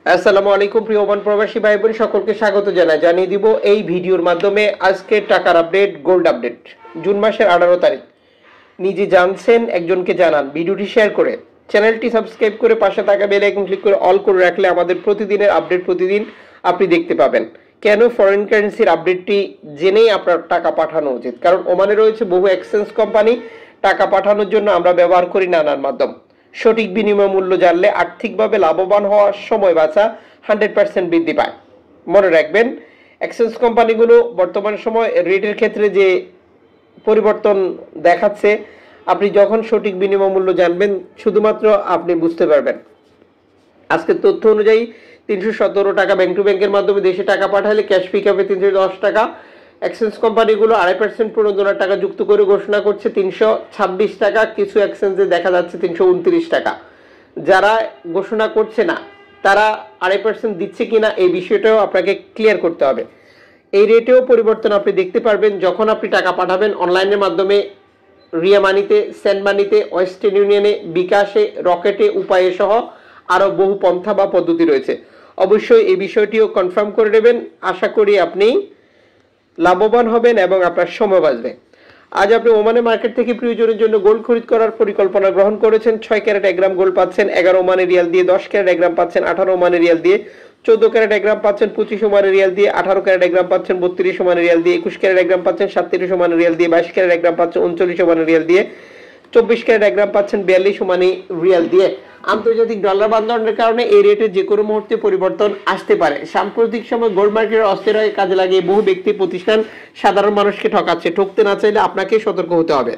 আসসালামু আলাইকুম প্রিয় ওমান প্রবাসী ভাই বোন সকলকে স্বাগত জানিয়ে দিব এই ভিডিওর মাধ্যমে আজকে টাকার আপডেট, গোল্ড আপডেট জুন মাসের 18 তারিখ। নিজে জানছেন, একজনকে জানান। ভিডিওটি শেয়ার করে চ্যানেলটি সাবস্ক্রাইব করে পাশে থাকা বেল আইকন ক্লিক করে অল করে রাখলে আমাদের প্রতিদিনের আপডেট প্রতিদিন আপনি দেখতে পাবেন। কেন ফরেন কারেন্সির আপডেটটি জেনেই আপনার টাকা পাঠানো উচিত, কারণ ওমানে রয়েছে বহু এক্সচেঞ্জ কোম্পানি। টাকা পাঠানোর জন্য আমরা ব্যবহার করি নানান মাধ্যম। সঠিক বিনিময় মূল্য জানলে আর্থিকভাবে লাভবান হওয়ার সময় বাঁচা 100% বৃদ্ধি পায়। মনে রাখবেন, এক্সচেঞ্জ কোম্পানিগুলো বর্তমান সময় রেটের ক্ষেত্রে যে পরিবর্তন দেখাচ্ছে, আপনি যখন সঠিক বিনিময় মূল্য জানবেন শুধুমাত্র আপনি বুঝতে পারবেন। আজকের তথ্য অনুযায়ী 317 টাকা ব্যাংক টু ব্যাংকের মাধ্যমে দেশে টাকা পাঠালে ক্যাশ পিকআপে 310 টাকা। এক্সচেঞ্জ কোম্পানিগুলো 2.5% প্রণোদনার টাকা যুক্ত করে ঘোষণা করছে 326 টাকা। কিছু এক্সচেঞ্জে দেখা যাচ্ছে 329 টাকা। যারা ঘোষণা করছে না তারা 2.5% দিচ্ছে কিনা এই বিষয়টাও আপনাকে ক্লিয়ার করতে হবে। এই রেটেও পরিবর্তন আপনি দেখতে পারবেন যখন আপনি টাকা পাঠাবেন অনলাইনের মাধ্যমে। রিয়া মানিতে, সেন্ড মানিতে, ওয়েস্টার্ন ইউনিয়নে, বিকাশে, রকেটে, উপায়ে সহ আরও বহু পন্থা বা পদ্ধতি রয়েছে। অবশ্যই এই বিষয়টিও কনফার্ম করে নেবেন। আশা করি আপনি লাভবান হবেন এবং আপনার সময় বাঁচবে। আজ আপনি ওমানের মার্কেট থেকে প্রিয়জনের জন্য গোল্ড খরিদ করার পরিকল্পনা গ্রহণ করেছেন। 6 ক্যারেট 1 গ্রাম গোল্ড পাচ্ছেন 11 ওমানি রিয়াল দিয়ে, 10 ক্যারেট 1 গ্রাম পাচ্ছেন 18 ওমানি রিয়াল দিয়ে, 14 ক্যারেট 1 গ্রাম পাচ্ছেন 25 ওমানি রিয়াল দিয়ে, 18 ক্যারেট 1 গ্রাম পাচ্ছেন 32 ওমানি রিয়াল দিয়ে, 21 ক্যারেট 1 গ্রাম পাচ্ছেন 37 ওমানি রিয়াল দিয়ে, 22 ক্যারেট 1 গ্রাম পাচ্ছেন 39 ওমানি রিয়াল দিয়ে, 24 ক্যারেট 1 গ্রাম পাচ্ছেন 42 ওমানি রিয়াল দিয়ে। আন্তর্জাতিক ডলার বান্ধনের কারণে এই রেটে যে কোনো মুহূর্তে পরিবর্তন আসতে পারে। সাম্প্রতিক সময় গোল্ড মার্কেটের অস্থিরতাকে কাজে লাগিয়ে বহু ব্যক্তি প্রতিষ্ঠান সাধারণ মানুষকে ঠকাচ্ছে। ঠকতে না চাইলে আপনাকে সতর্ক হতে হবে।